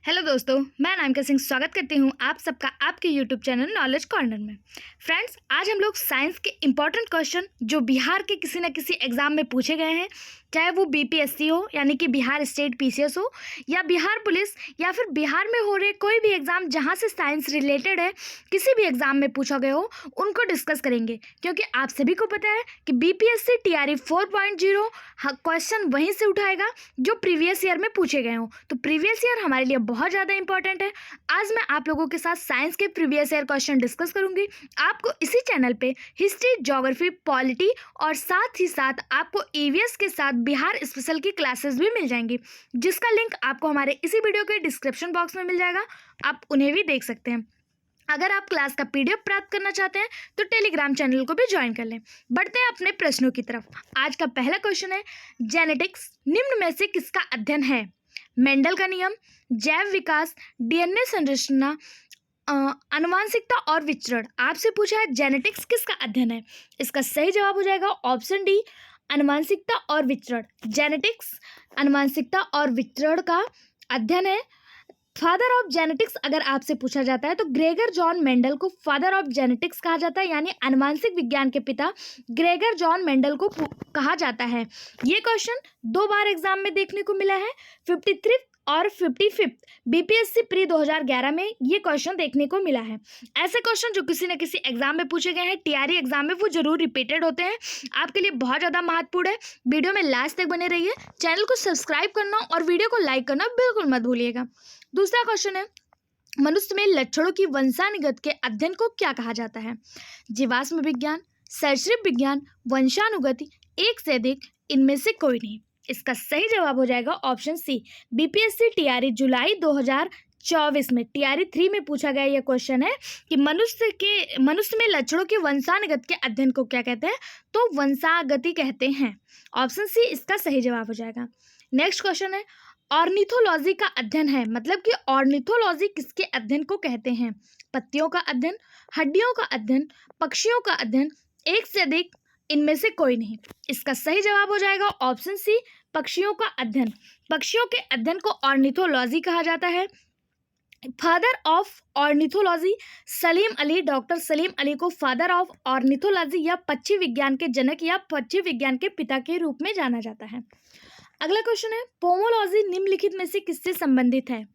Hello दोस्तों, मैं अनामिका सिंह स्वागत करती हूँ आप सबका आपके यूट्यूब चैनल नॉलेज कॉर्नर में। फ्रेंड्स, आज हम लोग साइंस के इम्पॉर्टेंट क्वेश्चन जो बिहार के किसी न किसी एग्जाम में पूछे गए हैं, चाहे वो बीपीएससी हो यानी कि बिहार स्टेट पीसीएस हो, या बिहार पुलिस, या फिर बिहार में हो रहे कोई भी एग्जाम जहाँ से साइंस रिलेटेड है, किसी भी एग्जाम में पूछा गया हो, उनको डिस्कस करेंगे। क्योंकि आप सभी को पता है कि बीपीएससी टीआरई 4.0 क्वेश्चन वहीं से उठाएगा जो प्रीवियस ईयर में पूछे गए हों। तो प्रीवियस ईयर हमारे लिए बहुत ज़्यादा इंपॉर्टेंट है। आज मैं आप लोगों के साथ साइंस के प्रीवियस ईयर क्वेश्चन डिस्कस करूंगी। आपको इसी चैनल पे हिस्ट्री, ज्योग्राफी, पॉलिटी और साथ ही साथ आपको ईवीएस के साथ बिहार स्पेशल की क्लासेस भी मिल जाएंगी, जिसका लिंक आपको हमारे इसी वीडियो के डिस्क्रिप्शन बॉक्स में मिल जाएगा। आप उन्हें भी देख सकते हैं। अगर आप क्लास का पीडीएफ प्राप्त करना चाहते हैं तो टेलीग्राम चैनल को भी ज्वाइन कर लें। बढ़ते हैं अपने प्रश्नों की तरफ। आज का पहला क्वेश्चन है, जेनेटिक्स निम्न में से किसका अध्ययन है? मेंडल का नियम, जैव विकास, डीएनए संरचना, आनुवंशिकता और विचरण। आपसे पूछा है जेनेटिक्स किसका अध्ययन है। इसका सही जवाब हो जाएगा ऑप्शन डी, आनुवंशिकता और विचरण। जेनेटिक्स आनुवंशिकता और विचरण का अध्ययन है। फादर ऑफ जेनेटिक्स अगर आपसे पूछा जाता है तो ग्रेगर जॉन मेंडल को फादर ऑफ जेनेटिक्स कहा जाता है, यानी आनुवंशिक विज्ञान के पिता ग्रेगर जॉन मेंडल को कहा जाता है। ये क्वेश्चन 2 बार एग्जाम में देखने को मिला है, 53 और 55 बीपीएससी प्री 2011 में ये क्वेश्चन देखने को मिला है। ऐसे क्वेश्चन जो किसी न किसी एग्जाम में पूछे गए हैं टीआरई एग्जाम में, वो जरूर रिपीटेड होते हैं। आपके लिए बहुत ज़्यादा महत्वपूर्ण है। वीडियो में लास्ट तक बने रहिए। चैनल को सब्सक्राइब करना और वीडियो को लाइक करना बिल्कुल मत भूलिएगा। दूसरा क्वेश्चन है, मनुष्य में लक्षणों की वंशानुगत के अध्ययन को क्या कहा जाता है? जीवाश्म विज्ञान, सरीसृप विज्ञान, वंशानुगति, एक से अधिक, इनमें से कोई नहीं। इसका सही जवाब हो जाएगा ऑप्शन सी। बीपीएससी टीआरई जुलाई 2024 में टीआरई 3 में पूछा गया यह क्वेश्चन है कि मनुष्य में लक्षणों के वंशानुगत के अध्ययन को क्या कहते हैं? तो वंशागति कहते हैं। ऑप्शन सी इसका सही जवाब हो जाएगा। नेक्स्ट क्वेश्चन है, ऑर्निथोलॉजी का अध्ययन है, मतलब कि ऑर्निथोलॉजी किसके अध्ययन को कहते हैं? पत्तियों का अध्ययन, हड्डियों का अध्ययन, पक्षियों का अध्ययन, एक से अधिक, इनमें से कोई नहीं। इसका सही जवाब हो जाएगा ऑप्शन सी, पक्षियों का अध्ययन। पक्षियों के अध्ययन को ऑर्निथोलॉजी कहा जाता है। Father of ornithology Salim Ali, doctor Salim Ali को फादर ऑफ ऑर्निथोलॉजी या पक्षी विज्ञान के जनक या पक्षी विज्ञान के पिता के रूप में जाना जाता है। अगला क्वेश्चन है, पोमोलॉजी निम्नलिखित में से किससे संबंधित है?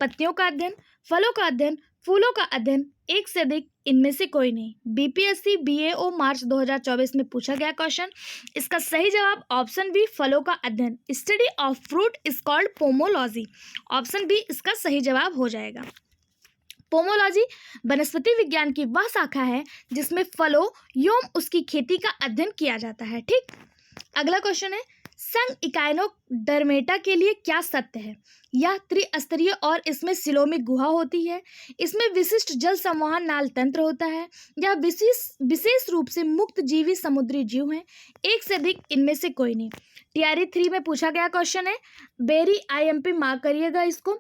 पत्तियों का अध्ययन, फलों का अध्ययन, फूलों का अध्ययन, एक से अधिक, इनमें से कोई नहीं। बीपीएससी बीएओ मार्च 2024 में पूछा गया क्वेश्चन। इसका सही जवाब ऑप्शन बी, फलों का अध्ययन। Study of fruit is called pomology. Option B इसका सही जवाब हो जाएगा। पोमोलॉजी वनस्पति विज्ञान की वह शाखा है जिसमें फलों एवं उसकी खेती का अध्ययन किया जाता है। ठीक। अगला क्वेश्चन है, संघ इकाइनोडर्मेटा के लिए क्या सत्य है? यह त्रिस्तरीय और इसमें सिलोमिक गुहा होती है। इसमें विशिष्ट जल संवहन नाल तंत्र होता है। यह विशेष रूप से मुक्त जीवी समुद्री जीव हैं। एक से अधिक, इनमें से कोई नहीं। टीआरई 3 में पूछा गया क्वेश्चन है, बेरी आईएमपी मार्क करिएगा इसको।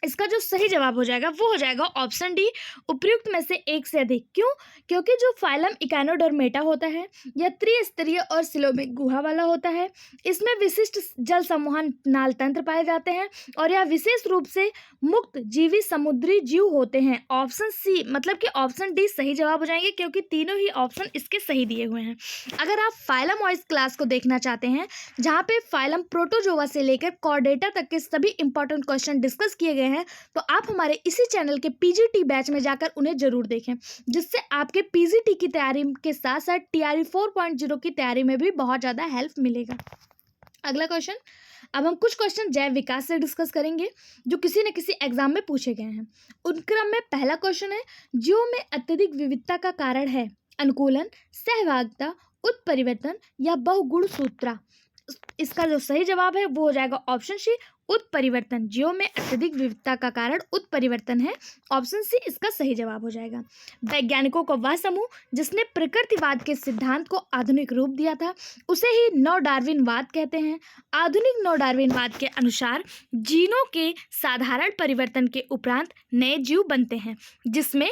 इसका जो सही जवाब हो जाएगा वो हो जाएगा ऑप्शन डी, उपयुक्त में से एक से अधिक। क्यों? क्योंकि जो फाइलम इकाइनोडर्मेटा होता है यह त्रिस्तरीय और सिलोमिक गुहा वाला होता है। इसमें विशिष्ट जल संवहन नाल तंत्र पाए जाते हैं और यह विशेष रूप से मुक्त जीवी समुद्री जीव होते हैं। ऑप्शन सी मतलब कि ऑप्शन डी सही जवाब हो जाएंगे, क्योंकि तीनों ही ऑप्शन इसके सही दिए हुए हैं। अगर आप फाइलम वाइज क्लास को देखना चाहते हैं, जहाँ पे फाइलम प्रोटोजोआ से लेकर कॉर्डेटा तक के सभी इंपॉर्टेंट क्वेश्चन डिस्कस किए गए हैं, तो आप हमारे इसी चैनल के पीजीटी बैच में जाकर उन्हें जरूर देखें, जिससे आपके पीजीटी की तैयारी के साथ साथ टीआरई 4.0 की तैयारी में भी बहुत ज़्यादा हेल्प मिलेगा। अगला क्वेश्चन, अब हम कुछ क्वेश्चन जैव विकास से डिस्कस करेंगे जो किसी न किसी एग्जाम में पूछे गए हैं। उन क्रम में पहला क्वेश्चन है, जीवों में अत्यधिक विविधता का कारण है अनुकूलन, सहभागिता, उत्परिवर्तन या बहुगुण सूत्रा। इसका जो सही जवाब है वो हो जाएगा ऑप्शन सी, उत्परिवर्तन। जीवों में अत्यधिक विविधता का कारण उत्परिवर्तन है। ऑप्शन सी इसका सही जवाब हो जाएगा। वैज्ञानिकों को वह समूह जिसने प्रकृतिवाद के सिद्धांत को आधुनिक रूप दिया था उसे ही नव डार्विनवाद कहते हैं। आधुनिक नव डार्विनवाद के अनुसार जीनों के साधारण परिवर्तन के उपरांत नए जीव बनते हैं, जिसमें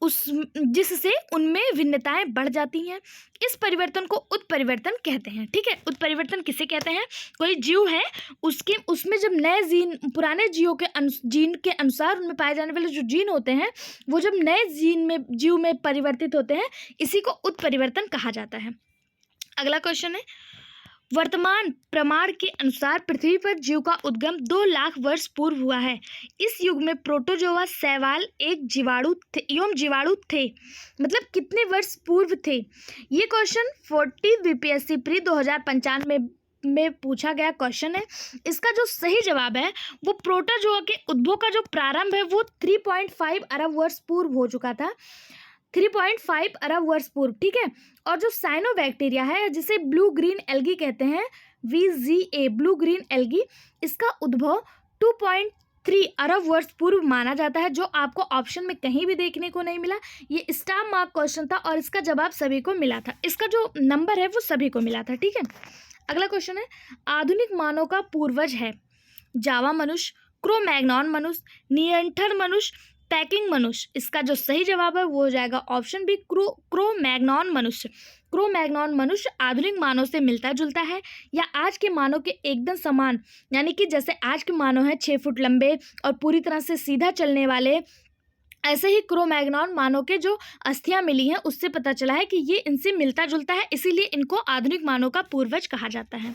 उस जिससे उनमें भिन्नताएं बढ़ जाती हैं। इस परिवर्तन को उत्परिवर्तन कहते हैं। ठीक है, उत्परिवर्तन किसे कहते हैं? कोई जीव है, उसमें जब नए जीन पुराने जीन के अनुसार उनमें पाए जाने वाले जो जीन होते हैं वो जब नए जीव में परिवर्तित होते हैं, इसी को उत्परिवर्तन कहा जाता है। अगला क्वेश्चन है, वर्तमान प्रमाण के अनुसार पृथ्वी पर जीव का उद्गम 2 लाख वर्ष पूर्व हुआ है। इस युग में प्रोटोजोआ, शैवाल एक जीवाणु थे। मतलब कितने वर्ष पूर्व थे? ये क्वेश्चन 40 बीपीएससी प्री 2095 में पूछा गया क्वेश्चन है। इसका जो सही जवाब है वो प्रोटोजोआ के उद्भव का जो प्रारंभ है वो 3.5 अरब वर्ष पूर्व हो चुका था। 3.5 अरब वर्ष पूर्व। ठीक है, और जो साइनोबैक्टीरिया है जिसे ब्लू ग्रीन एल्गी कहते हैं, VGA ब्लू ग्रीन एल्गी, इसका उद्भव 2.3 अरब वर्ष पूर्व माना जाता है, जो आपको ऑप्शन में कहीं भी देखने को नहीं मिला। ये स्टार मार्क क्वेश्चन था और इसका जवाब सभी को मिला था। इसका जो नंबर है वो सभी को मिला था। ठीक है, अगला क्वेश्चन है, आधुनिक मानव का पूर्वज है जावा मनुष्य, क्रो-मैग्नॉन मनुष्य, निएंडरथल मनुष्य, पैकिंग मनुष्य। इसका जो सही जवाब है वो हो जाएगा ऑप्शन बी, क्रो-मैग्नॉन मनुष्य। क्रो-मैग्नॉन मनुष्य आधुनिक मानव से मिलता जुलता है या आज के मानव के एकदम समान, यानी कि जैसे आज के मानव है 6 फुट लंबे और पूरी तरह से सीधा चलने वाले, ऐसे ही क्रो-मैग्नॉन मानव के जो अस्थियां मिली हैं उससे पता चला है कि ये इनसे मिलता जुलता है, इसीलिए इनको आधुनिक मानव का पूर्वज कहा जाता है।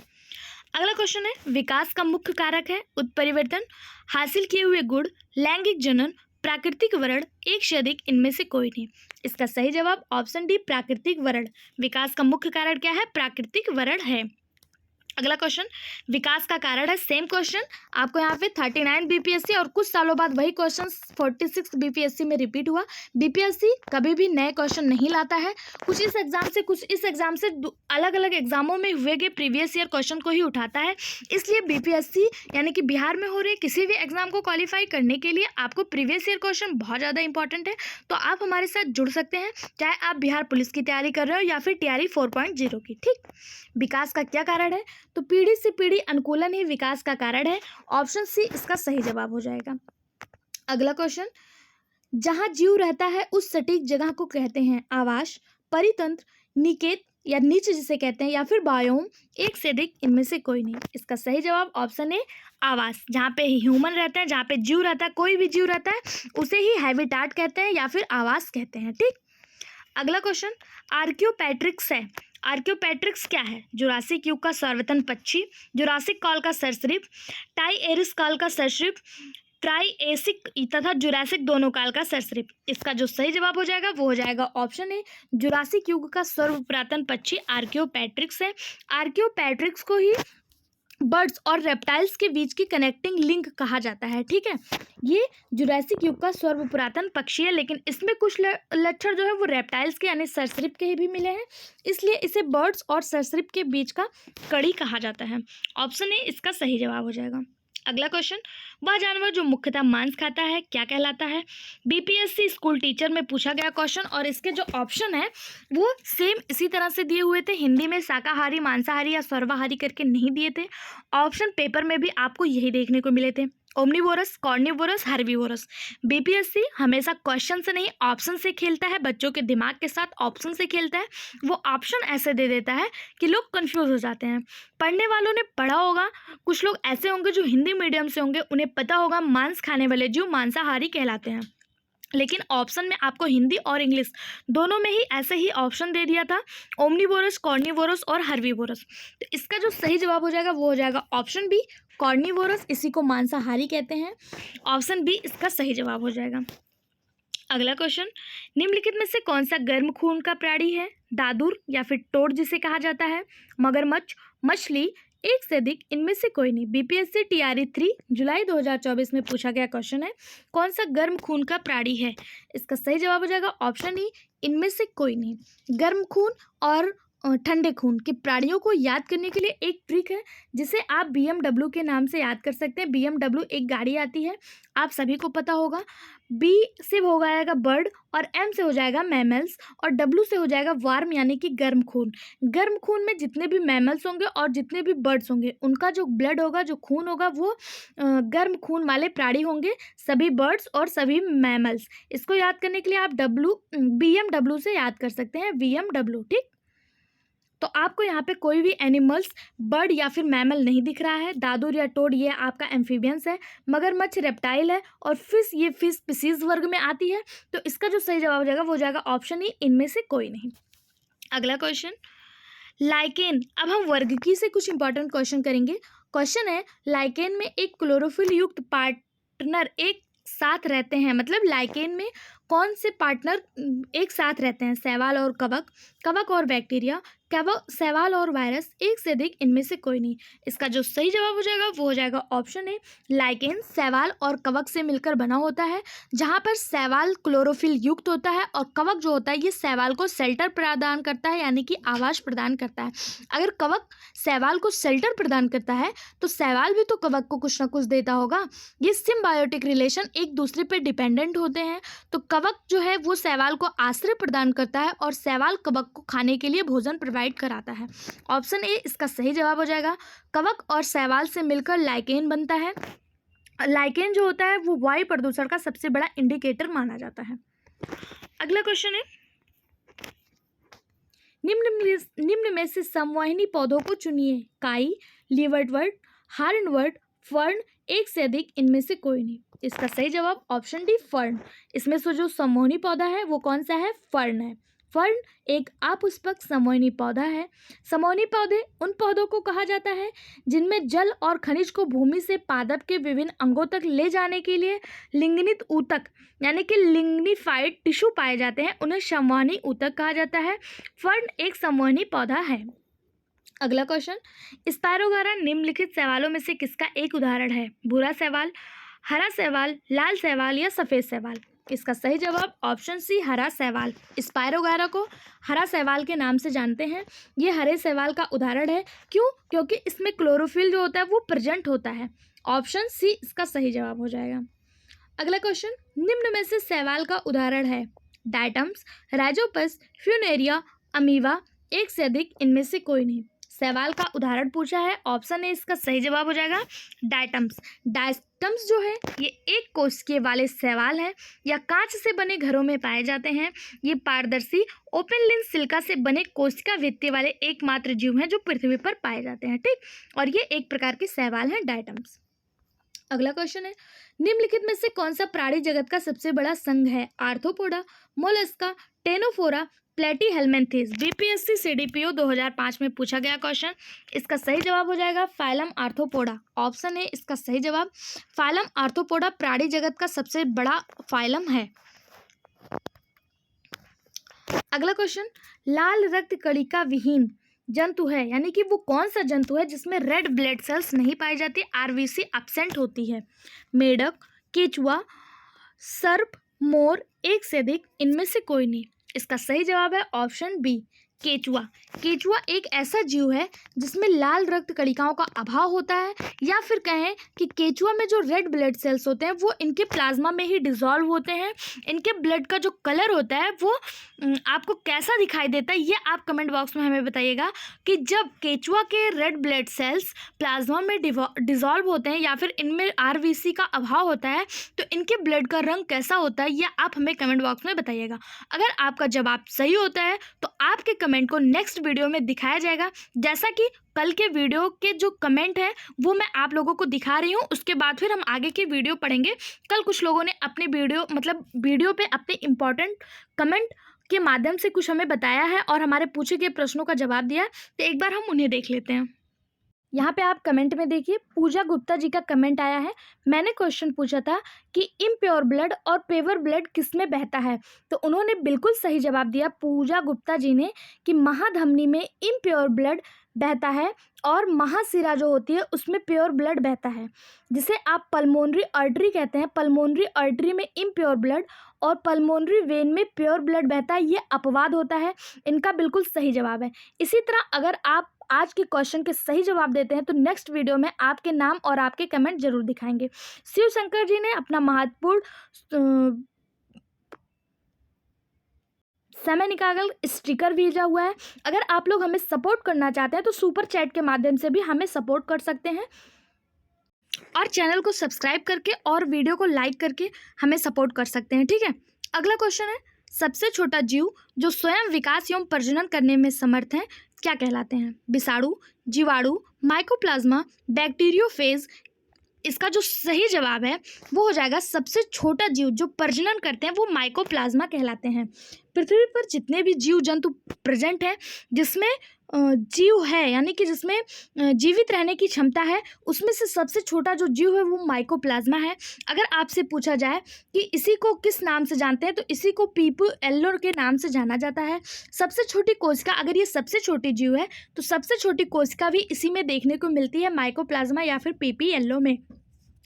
अगला क्वेश्चन है, विकास का मुख्य कारक है उत्परिवर्तन, हासिल किए हुए गुण, लैंगिक जनन, प्राकृतिक वर्ण, एक से अधिक, इनमें से कोई नहीं। इसका सही जवाब ऑप्शन डी, प्राकृतिक वर्ण। विकास का मुख्य कारण क्या है? प्राकृतिक वर्ण है। अगला क्वेश्चन, विकास का कारण है, सेम क्वेश्चन आपको यहाँ पे 39 बीपीएससी और कुछ सालों बाद वही क्वेश्चन 46 बीपीएससी में रिपीट हुआ। बीपीएससी कभी भी नए क्वेश्चन नहीं लाता है, कुछ इस एग्जाम से अलग अलग एग्जामों में हुए गए प्रीवियस ईयर क्वेश्चन को ही उठाता है। इसलिए बीपीएससी यानी कि बिहार में हो रहे किसी भी एग्जाम को क्वालिफाई करने के लिए आपको प्रीवियस ईयर क्वेश्चन बहुत ज़्यादा इंपॉर्टेंट है। तो आप हमारे साथ जुड़ सकते हैं, चाहे आप बिहार पुलिस की तैयारी कर रहे हो या फिर TRE 4.0 की। ठीक, विकास का क्या कारण है? तो पीढ़ी से पीढ़ी अनुकूलन ही विकास का कारण है। ऑप्शन सी इसका सही जवाब हो जाएगा। अगला क्वेश्चन, जहां जीव रहता है उस सटीक जगह को कहते हैं आवास, परितंत्र, निकेत या नीच जिसे कहते हैं, या फिर बायोम, एक से अधिक, इनमें से कोई नहीं। इसका सही जवाब ऑप्शन ए, आवास। जहाँ पे ह्यूमन रहता है, जहाँ पे जीव रहता है, कोई भी जीव रहता है उसे ही हैबिटाट कहते हैं या फिर आवास कहते हैं। ठीक, अगला क्वेश्चन, आर्कियोपेट्रिक्स है। आर्कियोपेट्रिक्स क्या है? जुरासिक युग का सर्वोत्तम पक्षी, जुरासिक काल का सरीसृप, टाइएरिस काल का सरीसृप, ट्राइएसिक तथा जुरासिक दोनों काल का सरीसृप। इसका जो सही जवाब हो जाएगा वो हो जाएगा ऑप्शन ए, जुरासिक युग का सर्वपुरातन पक्षी आर्कियोपेट्रिक्स है। आर्कियोपेट्रिक्स को ही बर्ड्स और रेप्टाइल्स के बीच की कनेक्टिंग लिंक कहा जाता है। ठीक है, ये जुरासिक युग का सर्वपुरातन पक्षी है, लेकिन इसमें कुछ लक्षण जो है वो रेप्टाइल्स के यानी सरीसृप के ही भी मिले हैं, इसलिए इसे बर्ड्स और सरीसृप के बीच का कड़ी कहा जाता है। ऑप्शन ए इसका सही जवाब हो जाएगा। अगला क्वेश्चन, वह जानवर जो मुख्यतः मांस खाता है क्या कहलाता है? बीपीएससी स्कूल टीचर में पूछा गया क्वेश्चन और इसके जो ऑप्शन है वो सेम इसी तरह से दिए हुए थे। हिंदी में शाकाहारी, मांसाहारी या सर्वाहारी करके नहीं दिए थे। ऑप्शन पेपर में भी आपको यही देखने को मिले थे, ओमनीवोरस, कॉर्निवोरस, हर्बीवोरस। बीपीएससी हमेशा क्वेश्चन से नहीं ऑप्शन से खेलता है, बच्चों के दिमाग के साथ ऑप्शन से खेलता है। वो ऑप्शन ऐसे दे देता है कि लोग कंफ्यूज हो जाते हैं। पढ़ने वालों ने पढ़ा होगा, कुछ लोग ऐसे होंगे जो हिंदी मीडियम से होंगे, उन्हें पता होगा मांस खाने वाले जीव मांसाहारी कहलाते हैं, लेकिन ऑप्शन में आपको हिंदी और इंग्लिश दोनों में ही ऐसे ही ऑप्शन दे दिया था, ओमनीवोरस, कॉर्निवोरस और हर्बीवोरस। तो इसका जो सही जवाब हो जाएगा वो हो जाएगा ऑप्शन बी, कॉर्निवोरस, इसी को मांसाहारी कहते हैं। ऑप्शन बी इसका सही जवाब हो जाएगा। अगला क्वेश्चन, निम्नलिखित में से कौन सा गर्म खून का प्राणी है? दादुर या फिर टोड जिसे कहा जाता है, मगरमच्छ, मछली, एक से अधिक, इनमें से कोई नहीं। बीपीएससी TRE 3 जुलाई 2024 में पूछा गया क्वेश्चन है, कौन सा गर्म खून का प्राणी है? इसका सही जवाब हो जाएगा ऑप्शन ई, इनमें से कोई नहीं। गर्म खून और ठंडे खून के प्राणियों को याद करने के लिए एक ट्रिक है जिसे आप BMW के नाम से याद कर सकते हैं। BMW एक गाड़ी आती है, आप सभी को पता होगा। B से हो जाएगा बर्ड, और M से हो जाएगा मैमल्स, और W से हो जाएगा वार्म यानी कि गर्म खून। गर्म खून में जितने भी मैमल्स होंगे और जितने भी बर्ड्स होंगे उनका जो ब्लड होगा, जो खून होगा, वो गर्म खून वाले प्राणी होंगे, सभी बर्ड्स और सभी मैमल्स। इसको याद करने के लिए आप BMW से याद कर सकते हैं, BMW। ठीक, तो आपको यहाँ पे कोई भी एनिमल्स, बर्ड या फिर मैमल नहीं दिख रहा है। दादुर या टोड ये आपका एम्फीबियंस है, मगरमच्छ रेप्टाइल है, और फिश ये फिश स्पीसीज वर्ग में आती है। तो इसका जो सही जवाब हो जाएगा वो हो जाएगा ऑप्शन ई, इनमें से कोई नहीं। अगला क्वेश्चन, लाइकेन। अब हम वर्गीकी से कुछ इंपॉर्टेंट क्वेश्चन करेंगे। क्वेश्चन है, लाइकेन में एक क्लोरोफिल युक्त पार्टनर एक साथ रहते हैं, मतलब लाइकेन में कौन से पार्टनर एक साथ रहते हैं? शैवाल और कवक, कवक और बैक्टीरिया, कवक, शैवाल और वायरस, एक से अधिक, इनमें से कोई नहीं। इसका जो सही जवाब हो जाएगा वो हो जाएगा ऑप्शन ए, लाइकेन शैवाल और कवक से मिलकर बना होता है, जहाँ पर शैवाल क्लोरोफिल युक्त होता है और कवक जो होता है ये शैवाल को शेल्टर प्रदान करता है, यानी कि आवास प्रदान करता है। अगर कवक शैवाल को शेल्टर प्रदान करता है तो शैवाल भी तो कवक को कुछ ना कुछ देता होगा। ये सिम्बायोटिक रिलेशन एक दूसरे पर डिपेंडेंट होते हैं। तो कवक जो है वो शैवाल को आश्रय प्रदान करता है और शैवाल कवक को खाने के लिए भोजन प्रोवाइड कराता है। ऑप्शन ए इसका सही जवाब हो जाएगा। कवक और शैवाल से मिलकर लाइकेन बनता है। लाइकेन जो होता है वो वायु प्रदूषण का सबसे बड़ा इंडिकेटर माना जाता है। अगला क्वेश्चन है, निम्न में से समवाहिनी पौधों को चुनिए। काई, लीवर्टवर्ट, हार्नवर्ट, फर्न, एक से अधिक, इनमें से कोई नहीं। इसका सही जवाब ऑप्शन डी, फर्न। इसमें से जो समोहनी पौधा है वो कौन सा है? फर्न है। फर्न एक अपुष्पक समोहनी पौधा है। समोहनी पौधे उन पौधों को कहा जाता है जिनमें जल और खनिज को भूमि से पादप के विभिन्न अंगों तक ले जाने के लिए लिग्नित ऊतक यानी कि लिग्निफाइड टिश्यू पाए जाते हैं, उन्हें समोहनी ऊतक कहा जाता है। फर्न एक समोहनी पौधा है। अगला क्वेश्चन, स्पायरोगारा निम्नलिखित शैवालों में से किसका एक उदाहरण है? भूरा शैवाल, हरा शैवाल, लाल शैवाल या सफेद शैवाल? इसका सही जवाब ऑप्शन सी, हरा शैवाल। स्पायरोगारा को हरा शैवाल के नाम से जानते हैं। ये हरे शैवाल का उदाहरण है। क्यों? क्योंकि इसमें क्लोरोफिल जो होता है वो प्रेजेंट होता है। ऑप्शन सी इसका सही जवाब हो जाएगा। अगला क्वेश्चन, निम्न में से शैवाल का उदाहरण है? डायटम्स, राइजोपस, फ्यूनेरिया, अमीबा, एक से अधिक, इनमें से कोई नहीं। शैवाल का उदाहरण पूछा है, ऑप्शन ए इसका सही जवाब हो जाएगा, डायटम्स। डायटम्स जो है ये एक कोशिका वाले शैवाल है या कांच से बने घरों में पाए जाते हैं। ये पारदर्शी ओपन लेंस सिलिका से बने कोशिका भित्ति वाले एकमात्र जीव हैं जो पृथ्वी पर पाए जाते हैं। ठीक, और ये एक प्रकार के शैवाल हैं, डायटम्स। अगला क्वेश्चन है, निम्नलिखित में से कौन सा प्राणी जगत का सबसे बड़ा संघ है? Arthropoda, Mollusca, Ctenophora, Platyhelminthes. BPSC CDPO 2005 में पूछा गया क्वेश्चन। इसका सही जवाब हो जाएगा फाइलम आर्थ्रोपोडा। ऑप्शन है इसका सही जवाब। फाइलम आर्थ्रोपोडा प्राणी जगत का सबसे बड़ा फाइलम है। अगला क्वेश्चन, लाल रक्त कणिका विहीन जंतु है, यानी कि वो कौन सा जंतु है जिसमें रेड ब्लड सेल्स नहीं पाई जाती, आरबीसी एब्सेंट होती है? मेढक, केचुआ, सर्प, मोर, एक से अधिक, इनमें से कोई नहीं। इसका सही जवाब है ऑप्शन बी, केचुआ। केचुआ एक ऐसा जीव है जिसमें लाल रक्त कणिकाओं का अभाव होता है, या फिर कहें कि केचुआ में जो रेड ब्लड सेल्स होते हैं वो इनके प्लाज्मा में ही डिसॉल्व होते हैं। इनके ब्लड का जो कलर होता है वो आपको कैसा दिखाई देता है ये आप कमेंट बॉक्स में हमें बताइएगा कि जब केचुआ के रेड ब्लड सेल्स प्लाज्मा में डिसॉल्व होते हैं या फिर इनमें आरबीसी का अभाव होता है तो इनके ब्लड का रंग कैसा होता है ये आप हमें कमेंट बॉक्स में बताइएगा। अगर आपका जवाब सही होता है तो आपके कमेंट को नेक्स्ट वीडियो में दिखाया जाएगा। जैसा कि कल के वीडियो के जो कमेंट है वो मैं आप लोगों को दिखा रही हूँ, उसके बाद फिर हम आगे के वीडियो पढ़ेंगे। कल कुछ लोगों ने अपने वीडियो पे अपने इम्पोर्टेंट कमेंट के माध्यम से कुछ हमें बताया है और हमारे पूछे गए प्रश्नों का जवाब दिया है, तो एक बार हम उन्हें देख लेते हैं। यहाँ पे आप कमेंट में देखिए, पूजा गुप्ता जी का कमेंट आया है। मैंने क्वेश्चन पूछा था कि इम्प्योर ब्लड और प्योर ब्लड किस में बहता है, तो उन्होंने बिल्कुल सही जवाब दिया पूजा गुप्ता जी ने कि महाधमनी में इम्प्योर ब्लड बहता है और महाशिरा जो होती है उसमें प्योर ब्लड बहता है, जिसे आप पल्मोनरी आर्टरी कहते हैं। पल्मोनरी आर्टरी में इम्प्योर ब्लड और पल्मोनरी वेन में प्योर ब्लड बहता है, ये अपवाद होता है। इनका बिल्कुल सही जवाब है। इसी तरह अगर आप आज के क्वेश्चन के सही जवाब देते हैं तो नेक्स्ट वीडियो में आपके नाम और आपके कमेंट जरूर दिखाएंगे। शिव शंकर जी ने अपना महत्वपूर्ण समय निकाल स्टिकर भेजा हुआ है। अगर आप लोग हमें सपोर्ट करना चाहते हैं तो सुपर चैट के माध्यम से भी हमें सपोर्ट कर सकते हैं और चैनल को सब्सक्राइब करके और वीडियो को लाइक करके हमें सपोर्ट कर सकते हैं। ठीक है, अगला क्वेश्चन है, सबसे छोटा जीव जो स्वयं विकास एवं प्रजनन करने में समर्थ है क्या कहलाते हैं? विषाणु, जीवाणु, माइकोप्लाज्मा, बैक्टीरियोफेज। इसका जो सही जवाब है वो हो जाएगा सबसे छोटा जीव जो प्रजनन करते हैं वो माइकोप्लाज्मा कहलाते हैं। पृथ्वी पर जितने भी जीव जंतु प्रेजेंट हैं जिसमें जीव है यानी कि जिसमें जीवित रहने की क्षमता है, उसमें से सबसे छोटा जो जीव है वो माइकोप्लाज्मा है। अगर आपसे पूछा जाए कि इसी को किस नाम से जानते हैं तो इसी को पीपी एल्लो के नाम से जाना जाता है। सबसे छोटी कोशिका, अगर ये सबसे छोटी जीव है तो सबसे छोटी कोशिका भी इसी में देखने को मिलती है, माइकोप्लाज्मा या फिर पीपी एल्लो में।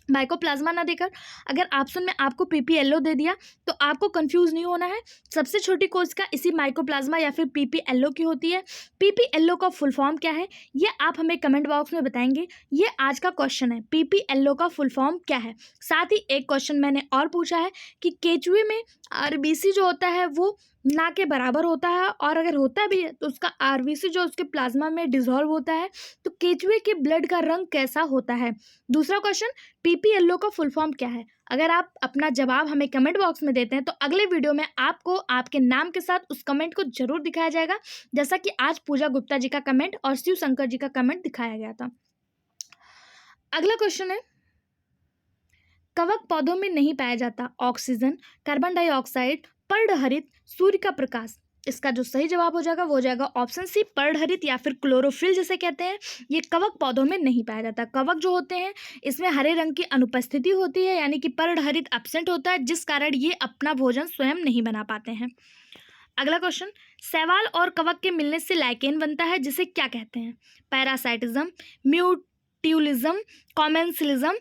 माइकोप्लाज्मा ना देकर अगर ऑप्शन में आपको पीपी एल्लो दे दिया तो आपको कंफ्यूज नहीं होना है। सबसे छोटी कोशिका इसी माइकोप्लाज्मा या फिर पीपी एल्लो की होती है। पीपी एल्लो का फुल फॉर्म क्या है ये आप हमें कमेंट बॉक्स में बताएंगे। ये आज का क्वेश्चन है, पीपी एल्लो का फुल फॉर्म क्या है। साथ ही एक क्वेश्चन मैंने और पूछा है कि केचुए में आरबीसी जो होता है वो ना के बराबर होता है और अगर होता भी है तो उसका आरबीसी जो उसके प्लाज्मा में डिसॉल्व होता है तो केचुए के ब्लड का रंग कैसा होता है। दूसरा क्वेश्चन, पीपी एल्लो का फुल फॉर्म क्या है। अगर आप अपना जवाब हमें कमेंट बॉक्स में देते हैं तो अगले वीडियो में आपको आपके नाम के साथ उस कमेंट को जरूर दिखाया जाएगा, जैसा कि आज पूजा गुप्ता जी का कमेंट और शिव शंकर जी का कमेंट दिखाया गया था। अगला क्वेश्चन है, कवक पौधों में नहीं पाया जाता, ऑक्सीजन, कार्बन डाइऑक्साइड, पर्णहरित, सूर्य का प्रकाश। इसका जो सही जवाब हो जाएगा वो हो जाएगा ऑप्शन सी, पर्णहरित या फिर क्लोरोफिल जिसे कहते हैं। ये कवक पौधों में नहीं पाया जाता। कवक जो होते हैं इसमें हरे रंग की अनुपस्थिति होती है यानी कि पर्णहरित एब्सेंट होता है, जिस कारण ये अपना भोजन स्वयं नहीं बना पाते हैं। अगला क्वेश्चन, शैवाल और कवक के मिलने से लाइकेन बनता है जिसे क्या कहते हैं? पैरासाइटिज्म, म्यूट्यूलिज्म, कॉमेंसिलिज्म,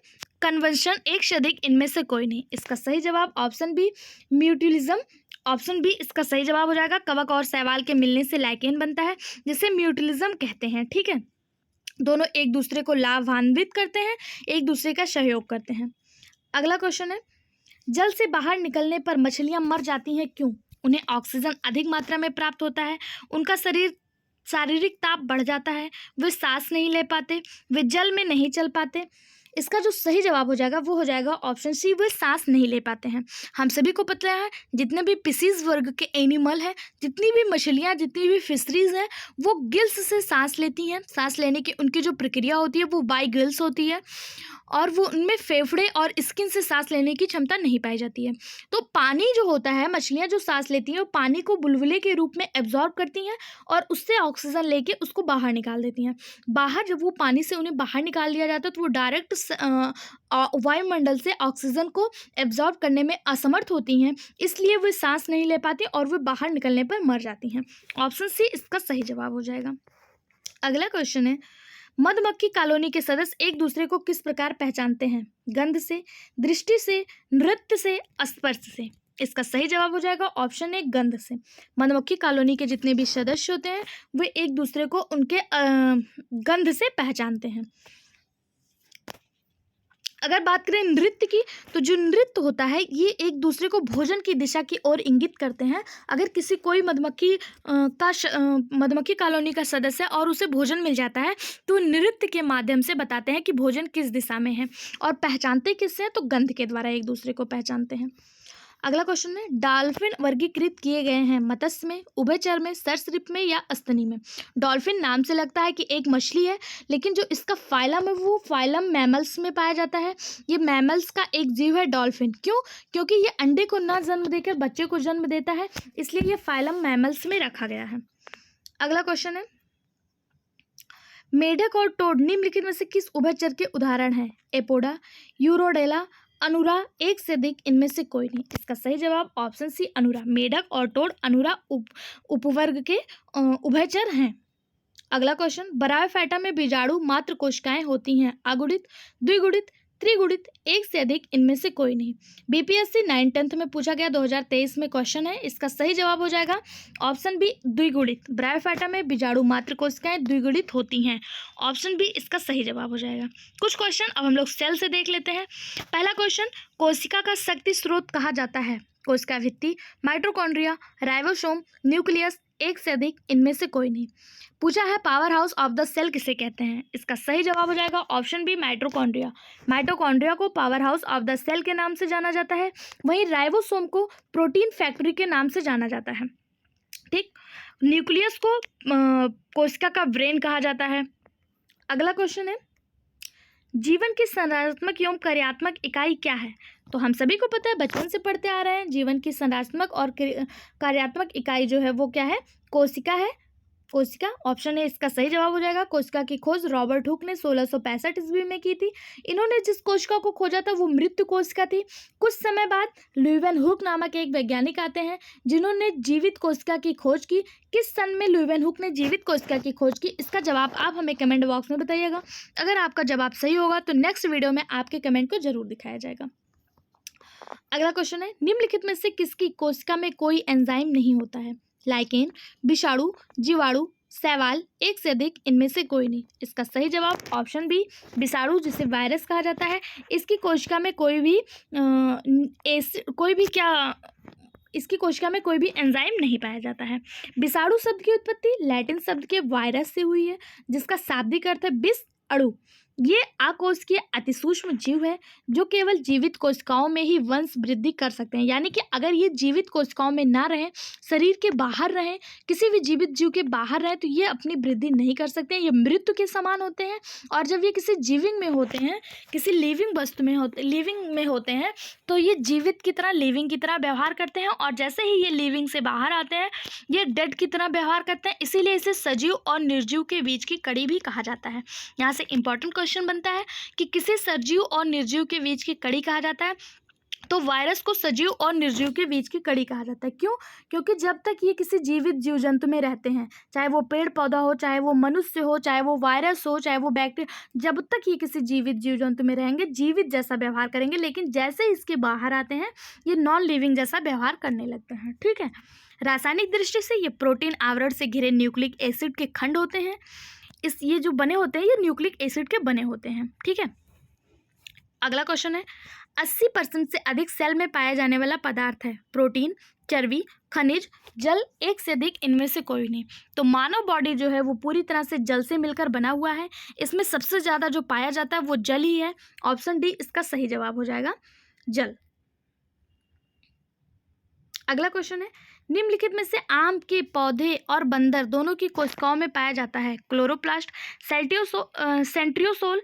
कन्वर्शन, एक से अधिक, इनमें से कोई नहीं। इसका सही जवाब ऑप्शन बी, म्यूट्यूलिज्म। ऑप्शन बी इसका सही जवाब हो जाएगा। कवक और शैवाल के मिलने से लाइकेन बनता है जिसे म्यूट्यूलिज्म कहते हैं। ठीक है, दोनों एक दूसरे को लाभान्वित करते हैं, एक दूसरे का सहयोग करते हैं। अगला क्वेश्चन है, जल से बाहर निकलने पर मछलियां मर जाती हैं क्यों? उन्हें ऑक्सीजन अधिक मात्रा में प्राप्त होता है, उनका शारीरिक ताप बढ़ जाता है, वे सांस नहीं ले पाते, वे जल में नहीं चल पाते। इसका जो सही जवाब हो जाएगा वो हो जाएगा ऑप्शन सी, वे सांस नहीं ले पाते हैं। हम सभी को पता है जितने भी पिसीज वर्ग के एनिमल हैं, जितनी भी मछलियाँ, जितनी भी फिशरीज हैं, वो गिल्स से सांस लेती हैं। सांस लेने की उनकी जो प्रक्रिया होती है वो बाई गिल्स होती है और वो उनमें फेफड़े और स्किन से सांस लेने की क्षमता नहीं पाई जाती है। तो पानी जो होता है, मछलियाँ जो सांस लेती हैं वो पानी को बुलबुले के रूप में एब्जॉर्ब करती हैं और उससे ऑक्सीजन लेके उसको बाहर निकाल देती हैं। बाहर जब वो पानी से उन्हें बाहर निकाल दिया जाता है तो वो डायरेक्ट वायुमंडल से ऑक्सीजन को एब्जॉर्ब करने में असमर्थ होती हैं, इसलिए वे सांस नहीं ले पाती और वे बाहर निकलने पर मर जाती हैं। ऑप्शन सी इसका सही जवाब हो जाएगा। अगला क्वेश्चन है, मधुमक्खी कॉलोनी के सदस्य एक दूसरे को किस प्रकार पहचानते हैं? गंध से, दृष्टि से, नृत्य से, स्पर्श से। इसका सही जवाब हो जाएगा ऑप्शन ए, गंध से। मधुमक्खी कॉलोनी के जितने भी सदस्य होते हैं वे एक दूसरे को उनके गंध से पहचानते हैं। अगर बात करें नृत्य की तो जो नृत्य होता है ये एक दूसरे को भोजन की दिशा की ओर इंगित करते हैं। अगर किसी कोई मधुमक्खी कॉलोनी का सदस्य है और उसे भोजन मिल जाता है तो नृत्य के माध्यम से बताते हैं कि भोजन किस दिशा में है और पहचानते किससे हैं तो गंध के द्वारा एक दूसरे को पहचानते हैं। अगला क्वेश्चन है, डॉल्फिन वर्गीकृत किए गए हैं मत्स्य में, उभयचर में, सरीसृप में या स्तनी में? डॉल्फिन नाम से लगता है कि एक मछली है, लेकिन जो इसका फाइलम है वो फाइलम मैमल्स में पाया जाता है। ये मैमल्स का एक जीव है डॉल्फिन। क्यों? क्योंकि ये अंडे को न जन्म देकर बच्चे को जन्म देता है, इसलिए ये फाइलम मैमल्स में रखा गया है। अगला क्वेश्चन है, मेढक और टोड निम्नलिखित में से किस उभयचर के उदाहरण हैं? एपोडा, यूरोडेला, अनुरा, एक से अधिक, इनमें से कोई नहीं। इसका सही जवाब ऑप्शन सी, अनुरा। मेढक और टोड अनुरा उपवर्ग के उभयचर हैं। अगला क्वेश्चन, ब्रायोफाइटा में बीजाणु मात्र कोशिकाएं होती हैं, अगुणित, द्विगुणित, त्रिगुणित, एक से अधिक, इनमें से कोई नहीं। बीपीएससी 9th में पूछा गया 2023 में क्वेश्चन है। इसका सही जवाब हो जाएगा ऑप्शन बी, द्विगुणित। ब्रायोफाइटा में बीजाणु मात्र कोशिकाएं द्विगुणित होती हैं, ऑप्शन बी इसका सही जवाब हो जाएगा। कुछ क्वेश्चन अब हम लोग सेल से देख लेते हैं। पहला क्वेश्चन, कोशिका का शक्ति स्रोत कहा जाता है? कोशिका भित्ति, माइटोकॉन्ड्रिया, राइबोसोम, न्यूक्लियस, एक से अधिक, इनमें से कोई नहीं। पूछा है power house of the cell किसे कहते हैं? इसका सही जवाब हो जाएगा ऑप्शन बी, माइटोकॉन्ड्रिया। माइटोकॉन्ड्रिया को power house of the cell के नाम से जाना जाता है। वहीं राइबोसोम को प्रोटीन फैक्ट्री के नाम से जाना जाता है। ठीक, न्यूक्लियस को कोशिका का ब्रेन कहा जाता है। अगला क्वेश्चन है, जीवन की संरचनात्मक एवं कार्यात्मक इकाई क्या है? तो हम सभी को पता है, बचपन से पढ़ते आ रहे हैं, जीवन की संरचनात्मक और कार्यात्मक इकाई जो है वो क्या है? कोशिका है। कोशिका, ऑप्शन ए इसका सही जवाब हो जाएगा। कोशिका की खोज रॉबर्ट हुक ने 1665 ईस्वी में की थी। इन्होंने जिस कोशिका को खोजा था वो मृत्यु कोशिका थी। कुछ समय बाद ल्यूवेन हुक नामक एक वैज्ञानिक आते हैं जिन्होंने जीवित कोशिका की खोज की। किस सन में ल्यूवेन हुक ने जीवित कोशिका की खोज की? इसका जवाब आप हमें कमेंट बॉक्स में बताइएगा। अगर आपका जवाब सही होगा तो नेक्स्ट वीडियो में आपके कमेंट को जरूर दिखाया जाएगा। अगला क्वेश्चन है, निम्नलिखित में से किसकी कोशिका में कोई एंजाइम नहीं होता है? लाइकेन, विषाणु, जीवाणु, शैवाल, एक से अधिक, इनमें से कोई नहीं। इसका सही जवाब ऑप्शन बी, विषाणु जिसे वायरस कहा जाता है। इसकी कोशिका में इसकी कोशिका में कोई भी एंजाइम नहीं पाया जाता है। विषाणु शब्द की उत्पत्ति लैटिन शब्द के वायरस से हुई है, जिसका शाब्दिक अर्थ है विष अणु। ये अकोशिकीय अतिसूक्ष्म जीव है जो केवल जीवित कोशिकाओं में ही वंश वृद्धि कर सकते हैं। यानी कि अगर ये जीवित कोशिकाओं में ना रहें, शरीर के बाहर रहें, किसी भी जीवित जीव के बाहर रहें, तो ये अपनी वृद्धि नहीं कर सकते हैं। ये मृत्यु के समान होते हैं। और जब ये किसी जीविंग में होते हैं, किसी लिविंग वस्तु में होते हैं, तो ये जीवित की तरह, लिविंग की तरह व्यवहार करते हैं। और जैसे ही ये लिविंग से बाहर आते हैं, ये डेड की तरह व्यवहार करते हैं। इसीलिए इसे सजीव और निर्जीव के बीच की कड़ी भी कहा जाता है। यहाँ से इंपॉर्टेंट क्वेश्चन बनता है कि किसे सजीव और निर्जीव के बीच की कड़ी कहा जाता है? तो वायरस को सजीव और निर्जीव के बीच की कड़ी कहा जाता है। क्यों? क्योंकि जब तक ये किसी जीवित जीव जंतु में रहते हैं, चाहे वो पेड़ पौधा हो, चाहे वो मनुष्य हो, चाहे वो वायरस हो, चाहे वो बैक्टीरिया, जब तक ये किसी जीवित जीव जंतु में रहेंगे, जीवित जैसा व्यवहार करेंगे। लेकिन जैसे ही इसके बाहर आते हैं, ये नॉन लिविंग जैसा व्यवहार करने लगते हैं। ठीक है, रासायनिक दृष्टि से ये प्रोटीन आवरण से घिरे न्यूक्लिक एसिड के खंड होते हैं। ये जो बने होते हैं, ये न्यूक्लिक एसिड के बने होते हैं। ठीक है, अगला क्वेश्चन है, 80% से अधिक सेल में पाया जाने वाला पदार्थ है? प्रोटीन, चर्बी, खनिज, जल, एक से अधिक, इनमें से कोई नहीं। तो मानव बॉडी जो है वो पूरी तरह से जल से मिलकर बना हुआ है। इसमें सबसे ज़्यादा जो पाया जाता है वो जल ही है। ऑप्शन डी इसका सही जवाब हो जाएगा, जल। अगला क्वेश्चन है, निम्नलिखित में से आम के पौधे और बंदर दोनों की कोशिकाओं में पाया जाता है? क्लोरोप्लास्ट, सेंट्रियोसोल,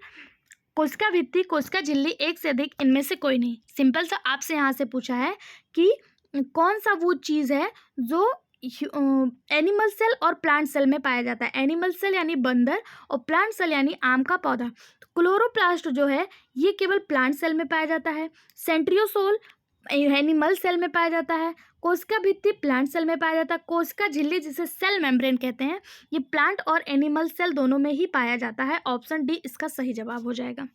कोशिका भित्ति, कोशिका झिल्ली, एक से अधिक, इनमें से कोई नहीं। सिंपल सा आपसे यहाँ से पूछा है कि कौन सा वो चीज़ है जो एनिमल सेल और प्लांट सेल में पाया जाता है? एनिमल सेल यानी बंदर और प्लांट सेल यानी आम का पौधा। तो क्लोरोप्लास्ट जो है ये केवल प्लांट सेल में पाया जाता है। सेंट्रियोसोल एनिमल सेल में पाया जाता है। कोशिका भित्ति प्लांट सेल में पाया जाता है। कोशिका झिल्ली जिसे सेल मेम्ब्रेन कहते हैं, ये प्लांट और एनिमल सेल दोनों में ही पाया जाता है। ऑप्शन डी इसका सही जवाब हो जाएगा।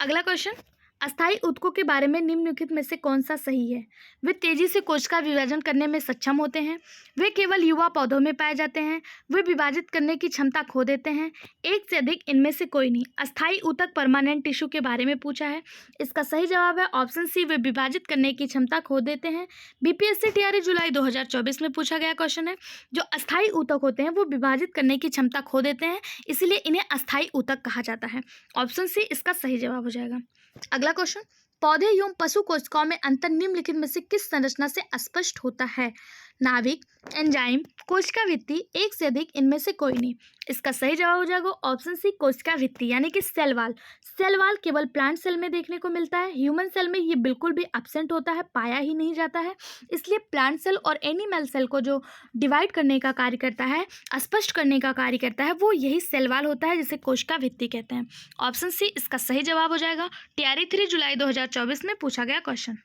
अगला क्वेश्चन, अस्थायी ऊतकों के बारे में निम्नलिखित में से कौन सा सही है? वे तेजी से कोशिका विभाजन करने में सक्षम होते हैं। वे केवल युवा पौधों में पाए जाते हैं। वे विभाजित करने की क्षमता खो देते हैं। एक से अधिक, इनमें से कोई नहीं। अस्थायी ऊतक परमानेंट टिश्यू के बारे में पूछा है। इसका सही जवाब है ऑप्शन सी, वे विभाजित करने की क्षमता खो देते हैं। बीपीएससी टीआरई जुलाई 2024 में पूछा गया क्वेश्चन है। जो अस्थायी ऊतक होते हैं वो विभाजित करने की क्षमता खो देते हैं, इसलिए इन्हें अस्थायी ऊतक कहा जाता है। ऑप्शन सी इसका सही जवाब हो जाएगा। अगला क्वेश्चन, पौधे एवं पशु कोशिकाओं में अंतर निम्नलिखित में से किस संरचना से स्पष्ट होता है? नाभिक, एंजाइम, कोशिका भित्ति, एक से अधिक, इनमें से कोई नहीं। इसका सही जवाब हो जाएगा ऑप्शन सी, कोशिका भित्ति यानी कि सेल वाल। सेल वाल केवल प्लांट सेल में देखने को मिलता है। ह्यूमन सेल में ये बिल्कुल भी एब्सेंट होता है, पाया ही नहीं जाता है। इसलिए प्लांट सेल और एनिमल सेल को जो डिवाइड करने का कार्य करता है, स्पष्ट करने का कार्य करता है, वो यही सेल वाल होता है, जिसे कोशिका भित्ति कहते हैं। ऑप्शन सी इसका सही जवाब हो जाएगा। टीआरई 3 जुलाई 2024 में पूछा गया क्वेश्चन।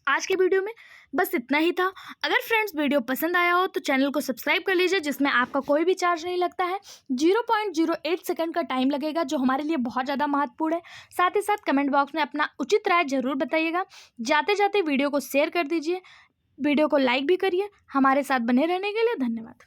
आज के वीडियो में बस इतना ही था। अगर फ्रेंड्स वीडियो पसंद आया हो तो चैनल को सब्सक्राइब कर लीजिए, जिसमें आपका कोई भी चार्ज नहीं लगता है। 0.08 सेकंड का टाइम लगेगा, जो हमारे लिए बहुत ज़्यादा महत्वपूर्ण है। साथ ही साथ कमेंट बॉक्स में अपना उचित राय जरूर बताइएगा। जाते जाते वीडियो को शेयर कर दीजिए, वीडियो को लाइक भी करिए। हमारे साथ बने रहने के लिए धन्यवाद।